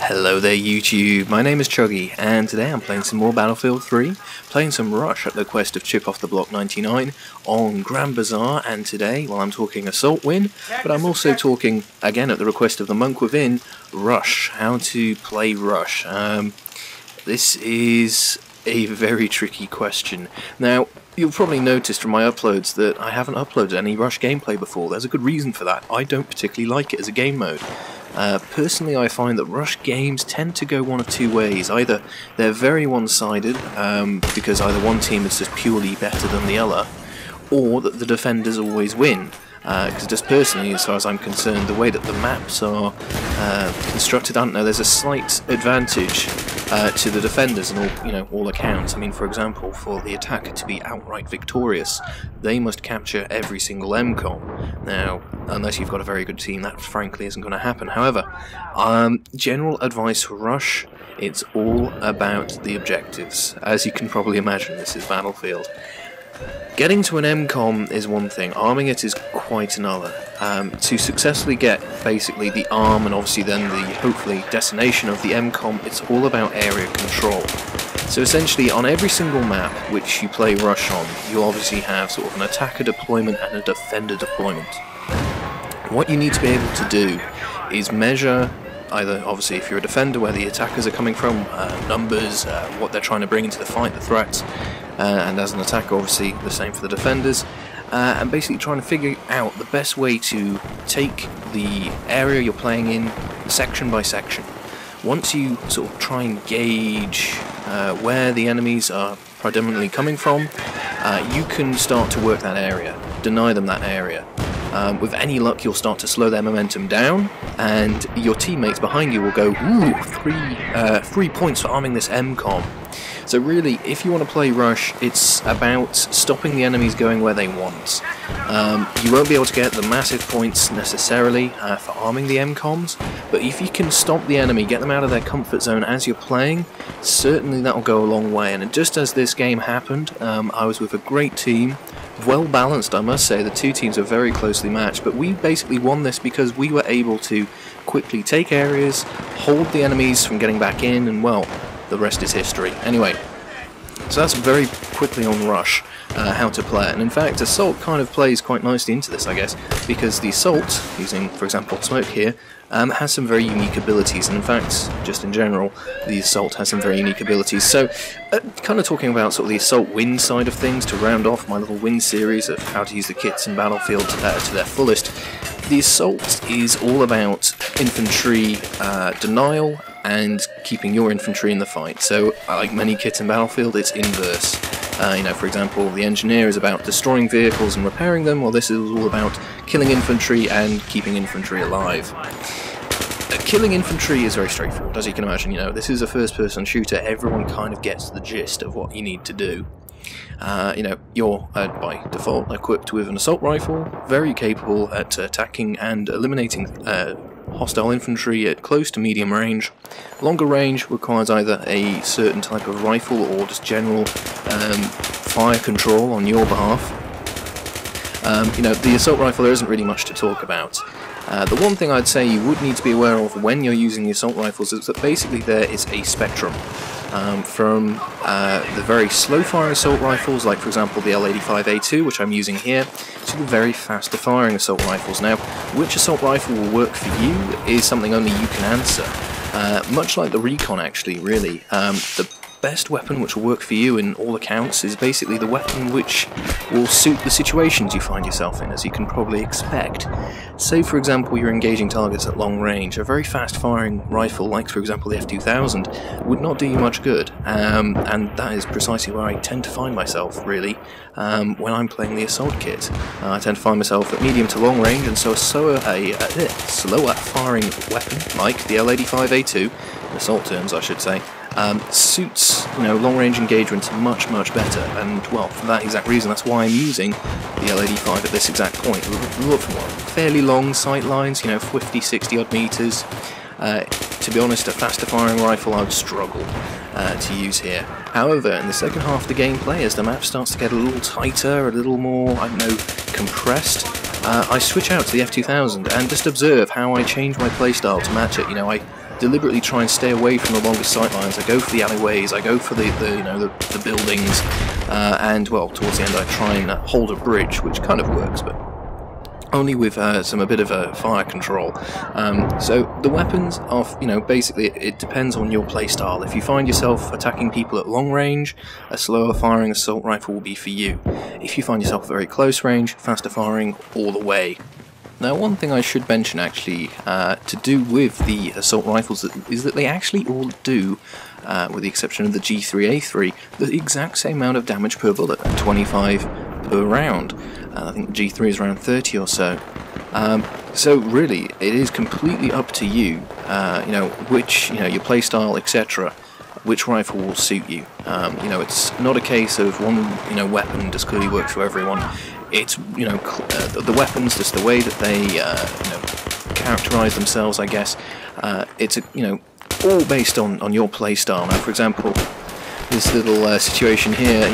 Hello there YouTube, my name is Chuggy, and today I'm playing some more Battlefield 3, playing some Rush at the quest of Chip Off the Block 99 on Grand Bazaar, and today, well, I'm talking Assault Win, but I'm also talking, again at the request of the Monk Within, Rush, how to play Rush. This is a very tricky question. Now, you'll probably noticed from my uploads that I haven't uploaded any Rush gameplay before. There's a good reason for that. I don't particularly like it as a game mode. Personally, I find that Rush games tend to go one of two ways. Either they're very one-sided, because either one team is just purely better than the other, or that the defenders always win. Because just personally, as far as I'm concerned, the way that the maps are constructed, I don't know, there's a slight advantage to the defenders in all accounts. I mean, for example, for the attacker to be outright victorious, they must capture every single MCOM. Now, unless you've got a very good team, that frankly isn't going to happen. However, general advice for Rush, it's all about the objectives. As you can probably imagine, this is Battlefield. Getting to an MCOM is one thing, arming it is quite another. To successfully get basically the arm and obviously then the hopefully destination of the MCOM, it's all about area control. So essentially on every single map which you play Rush on, you obviously have sort of an attacker deployment and a defender deployment. What you need to be able to do is measure either, obviously, if you're a defender, where the attackers are coming from, numbers, what they're trying to bring into the fight, the threats, and as an attacker, obviously, the same for the defenders, and basically trying to figure out the best way to take the area you're playing in section by section. Once you sort of try and gauge where the enemies are predominantly coming from, you can start to work that area, deny them that area. With any luck, you'll start to slow their momentum down, and your teammates behind you will go, ooh, 3 points for arming this MCOM. So really, if you want to play Rush, it's about stopping the enemies going where they want. You won't be able to get the massive points necessarily for arming the MCOMs, but if you can stop the enemy, get them out of their comfort zone as you're playing, certainly that'll go a long way. And just as this game happened, I was with a great team, well balanced, I must say. The two teams are very closely matched, but we basically won this because we were able to quickly take areas, hold the enemies from getting back in, and well, the rest is history. Anyway, so that's very quickly on Rush, how to play it. And in fact, Assault kind of plays quite nicely into this, I guess, because the Assault, using, for example, Smoke here, has some very unique abilities, and in fact, just in general, the Assault has some very unique abilities. So, kind of talking about sort of the Assault win side of things, to round off my little win series of how to use the kits in Battlefield to their fullest, the Assault is all about infantry denial and keeping your infantry in the fight. So, like many kits in Battlefield, it's inverse. For example, the Engineer is about destroying vehicles and repairing them, while this is all about killing infantry and keeping infantry alive. Killing infantry is very straightforward, as you can imagine. This is a first-person shooter. Everyone kind of gets the gist of what you need to do. You're by default equipped with an assault rifle, very capable at attacking and eliminating hostile infantry at close to medium range. Longer range requires either a certain type of rifle or just general fire control on your behalf. The assault rifle, there isn't really much to talk about. The one thing I'd say you would need to be aware of when you're using the assault rifles is that basically there is a spectrum. From the very slow-firing assault rifles, like for example the L85A2, which I'm using here, to the very fast-firing assault rifles. Now, which assault rifle will work for you is something only you can answer. Much like the Recon, actually, really. The best weapon which will work for you in all accounts is basically the weapon which will suit the situations you find yourself in, as you can probably expect. Say for example you're engaging targets at long range, a very fast firing rifle like for example the F2000 would not do you much good, and that is precisely where I tend to find myself really when I'm playing the assault kit. I tend to find myself at medium to long range, and so a slower firing weapon like the L85A2, in assault terms I should say, suits long-range engagements much better, and well, for that exact reason, that's why I'm using the L85 at this exact point. Look for fairly long sight lines, 50-60 odd meters. To be honest, a faster firing rifle I would struggle to use here. However, in the second half of the gameplay, as the map starts to get a little tighter, a little more, compressed, I switch out to the F2000 and just observe how I change my playstyle to match it. I deliberately try and stay away from the longest sight lines. I go for the alleyways, I go for the buildings, and well, towards the end I try and hold a bridge, which kind of works, but only with a bit of fire control. So the weapons are, basically it depends on your playstyle. If you find yourself attacking people at long range, a slower firing assault rifle will be for you. If you find yourself at very close range, faster firing all the way. Now, one thing I should mention actually to do with the assault rifles is that they actually all do, with the exception of the G3A3, the exact same amount of damage per bullet, 25 per round. I think the G3 is around 30 or so. So really, it is completely up to you, which, your playstyle, etc., which rifle will suit you. It's not a case of one, weapon just clearly works for everyone. It's, the weapons, just the way that they, characterize themselves, I guess. It's, all based on your playstyle. Now, for example, this little situation here,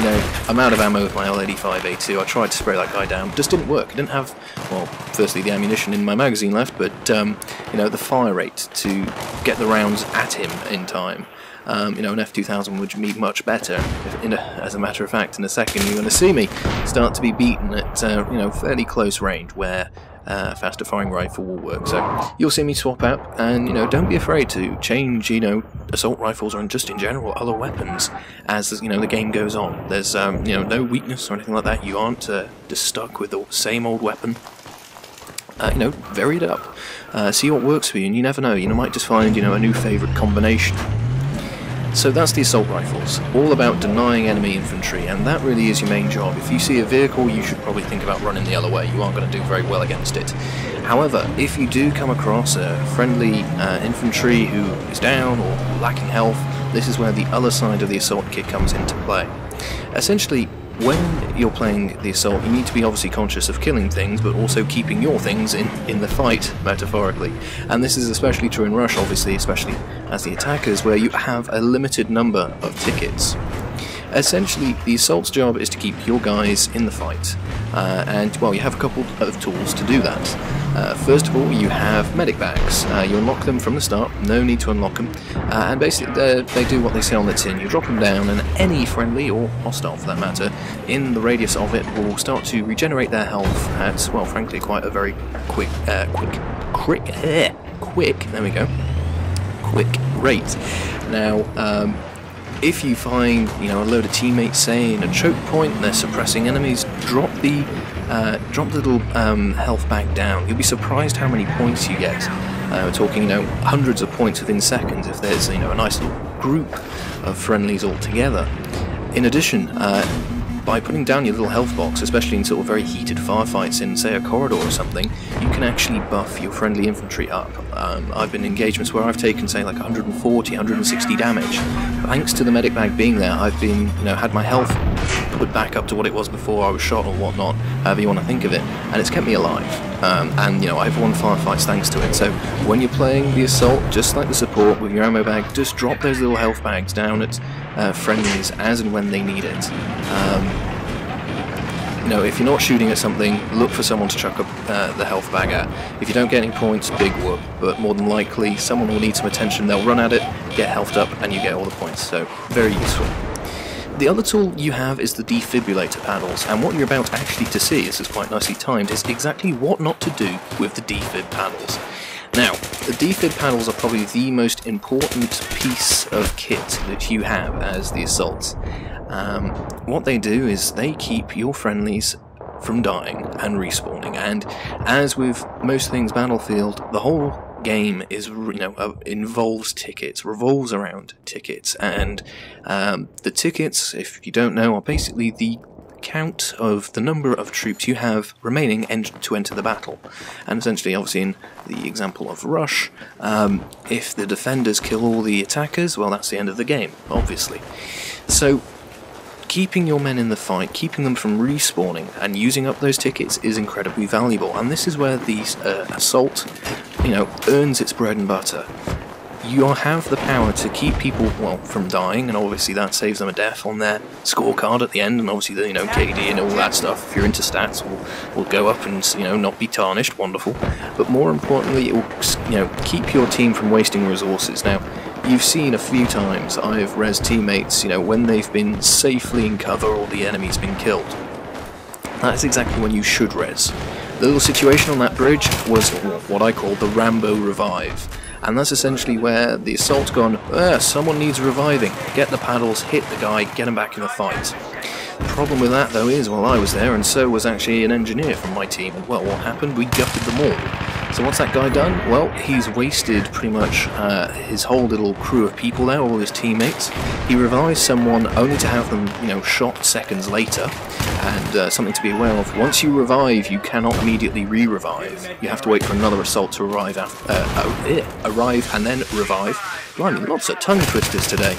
I'm out of ammo with my L85A2. I tried to spray that guy down, just didn't work. I didn't have, well, firstly the ammunition in my magazine left, but the fire rate to get the rounds at him in time. An F2000 would be much better. As a matter of fact, in a second you're going to see me start to be beaten at fairly close range, where faster firing rifle will work. So you'll see me swap out, and don't be afraid to change assault rifles or just in general other weapons as the game goes on. There's no weakness or anything like that. You aren't just stuck with the same old weapon. Vary it up, see what works for you, and you never know, you might just find a new favourite combination. So that's the assault rifles, all about denying enemy infantry, and that really is your main job. If you see a vehicle, you should probably think about running the other way. You aren't going to do very well against it. However, if you do come across a friendly infantry who is down or lacking health, this is where the other side of the assault kit comes into play. Essentially, when you're playing the assault, you need to be obviously conscious of killing things, but also keeping your things in the fight, metaphorically. And this is especially true in Rush, obviously, especially as the attackers, where you have a limited number of tickets. Essentially, the assault's job is to keep your guys in the fight, and, well, you have a couple of tools to do that. First of all, you have medic bags. You unlock them from the start, no need to unlock them, and basically they do what they say on the tin. You drop them down, and any friendly, or hostile for that matter, in the radius of it will start to regenerate their health at, well, frankly, quite a very quick rate. Now, if you find a load of teammates, say, in a choke point and they're suppressing enemies, drop the little health bag down. You'll be surprised how many points you get. We're talking hundreds of points within seconds if there's a nice little group of friendlies all together. In addition, by putting down your little health box, especially in sort of very heated firefights in, say, a corridor or something, you can actually buff your friendly infantry up. I've been in engagements where I've taken, say, like 140, 160 damage. Thanks to the medic bag being there, I've been, had my health put back up to what it was before I was shot or whatnot, however you want to think of it, and it's kept me alive. And I've won firefights thanks to it. So when you're playing the assault, just like the support with your ammo bag, just drop those little health bags down at friendlies as and when they need it. If you're not shooting at something, look for someone to chuck the health bag at. If you don't get any points, big whoop, but more than likely someone will need some attention, they'll run at it, get healthed up, and you get all the points, so very useful. The other tool you have is the defibrillator paddles, and what you're about actually to see, this is quite nicely timed, is exactly what not to do with the defib paddles. Now, the defib paddles are probably the most important piece of kit that you have as the assault. What they do is they keep your friendlies from dying and respawning, and as with most things Battlefield, the whole game is involves tickets, revolves around tickets, and the tickets, if you don't know, are basically the count of the number of troops you have remaining to enter the battle. And essentially, obviously in the example of Rush, if the defenders kill all the attackers, well, that's the end of the game, obviously. So keeping your men in the fight, keeping them from respawning and using up those tickets is incredibly valuable, and this is where the assault earns its bread and butter. You have the power to keep people, well, from dying, and obviously that saves them a death on their scorecard at the end, and obviously the, KD and all that stuff, if you're into stats, will go up and, not be tarnished, wonderful. But more importantly, it will keep your team from wasting resources. Now, you've seen a few times I've res teammates, when they've been safely in cover or the enemy's been killed. That's exactly when you should res. The little situation on that bridge was what I call the Rambo revive. And that's essentially where the assault's gone, someone needs reviving, get the paddles, hit the guy, get him back in the fight. The problem with that though is, I was there and so was actually an engineer from my team, and what happened? We gutted them all. So what's that guy done? Well, he's wasted pretty much his whole little crew of people there, all his teammates. He revives someone only to have them, shot seconds later. And something to be aware of, once you revive, you cannot immediately re-revive. You have to wait for another assault to arrive and then revive. Blimey, lots of tongue twisters today.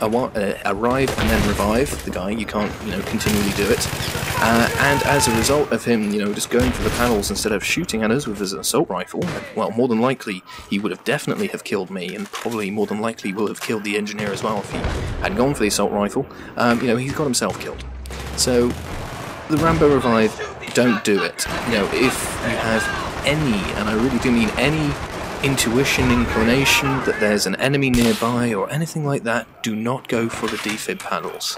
Arrive and then revive the guy, you can't, continually do it. And as a result of him, just going for the panels instead of shooting at us with his assault rifle, well, more than likely, he would have definitely have killed me, and probably more than likely will have killed the engineer as well if he had gone for the assault rifle. He's got himself killed. So, the Rambo revive, don't do it. If you have any, and I really do mean any, intuition, inclination that there's an enemy nearby or anything like that, do not go for the defib paddles.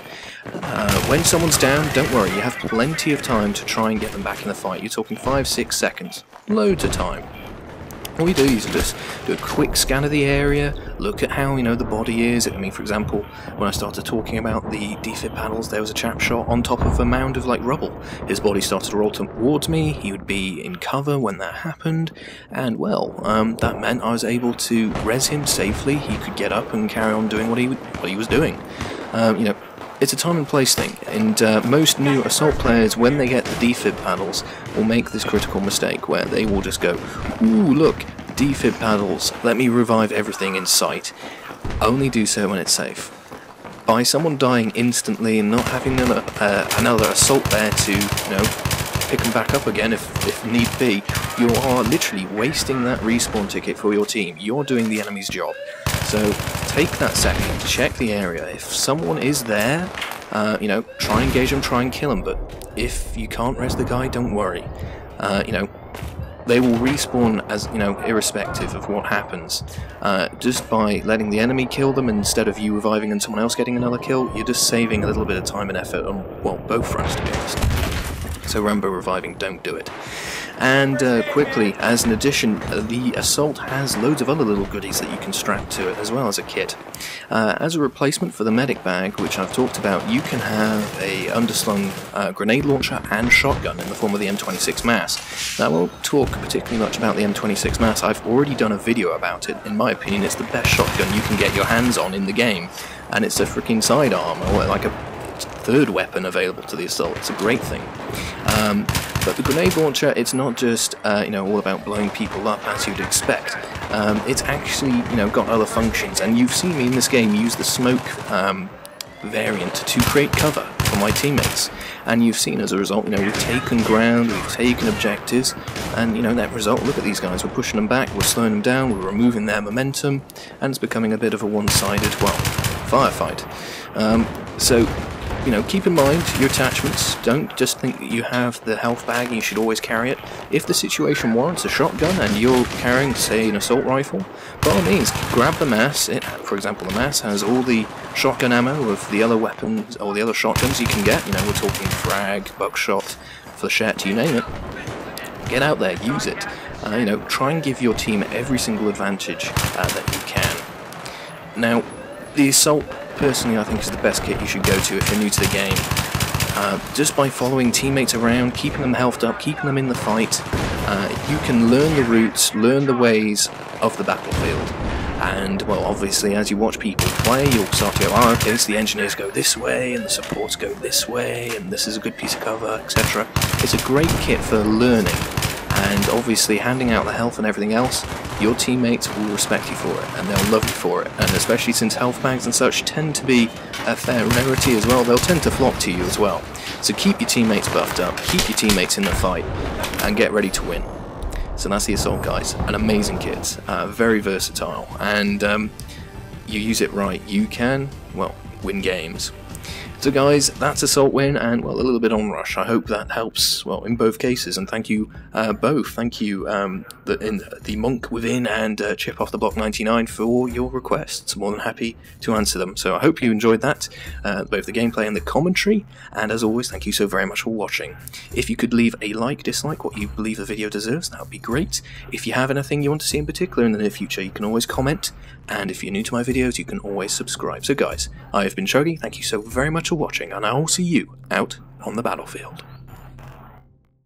When someone's down, don't worry, you have plenty of time to try and get them back in the fight. You're talking 5-6 seconds. Loads of time. All you do is just do a quick scan of the area, look at how, the body is. I mean, for example, when I started talking about the defib panels, there was a chap shot on top of a mound of, rubble. His body started to roll towards me, he would be in cover when that happened, and, that meant I was able to res him safely. He could get up and carry on doing what he was doing. It's a time and place thing, and most new assault players, when they get the defib paddles, will make this critical mistake where they will just go, ooh, look, defib paddles, let me revive everything in sight. Only do so when it's safe. By someone dying instantly and not having them another assault there to, pick them back up again if need be, you are literally wasting that respawn ticket for your team. You're doing the enemy's job. So take that second, check the area. If someone is there, try and engage them, try and kill them. But if you can't res the guy, don't worry. They will respawn as, irrespective of what happens. Just by letting the enemy kill them instead of you reviving and someone else getting another kill, you're just saving a little bit of time and effort on, both fronts, to be honest. So Rambo reviving, don't do it. And quickly, as an addition, the assault has loads of other little goodies that you can strap to it as well as a kit. As a replacement for the medic bag, which I've talked about, you can have a underslung grenade launcher and shotgun in the form of the M26 Mass. Now I won't talk particularly much about the M26 Mass, I've already done a video about it. In my opinion, it's the best shotgun you can get your hands on in the game, and it's a freaking sidearm, or like a third weapon available to the assault. It's a great thing. But the grenade launcher, it's not just all about blowing people up as you'd expect. It's actually got other functions, and you've seen me in this game use the smoke variant to create cover for my teammates. And you've seen as a result, we've taken ground, we've taken objectives, and that result, look at these guys, we're pushing them back, we're slowing them down, we're removing their momentum, and it's becoming a bit of a one-sided, firefight. So keep in mind your attachments. Don't just think that you have the health bag and you should always carry it. If the situation warrants a shotgun and you're carrying, say, an assault rifle, by all means, grab the mass. For example, the mass has all the shotgun ammo of the other weapons, or the other shotguns you can get. We're talking frag, buckshot, flechette, you name it. Get out there, use it. Try and give your team every single advantage that you can. Now, the assault, personally, I think is the best kit you should go to if you're new to the game. Just by following teammates around, keeping them healthed up, keeping them in the fight, you can learn the routes, learn the ways of the battlefield. And, obviously, as you watch people play, you'll start to go, okay, so the engineers go this way, and the supports go this way, and this is a good piece of cover, etc. It's a great kit for learning, and obviously handing out the health and everything else, your teammates will respect you for it, and they'll love you for it. And especially since health bags and such tend to be a fair rarity as well, they'll tend to flock to you as well. So keep your teammates buffed up, keep your teammates in the fight, and get ready to win. So that's the assault, guys. An amazing kit, very versatile, and you use it right, you can, win games. So guys, that's Assault Win and, well, a little bit on Rush. I hope that helps, well, in both cases, and thank you both. Thank you, the Monk Within and Chip Off the Block 99 for your requests. More than happy to answer them. So I hope you enjoyed that, both the gameplay and the commentary, and as always, thank you so very much for watching. If you could leave a like, dislike, what you believe the video deserves, that would be great. If you have anything you want to see in particular in the near future, you can always comment, and if you're new to my videos, you can always subscribe. So guys, I have been Chuggy, thank you so very much for watching, and I will see you out on the battlefield.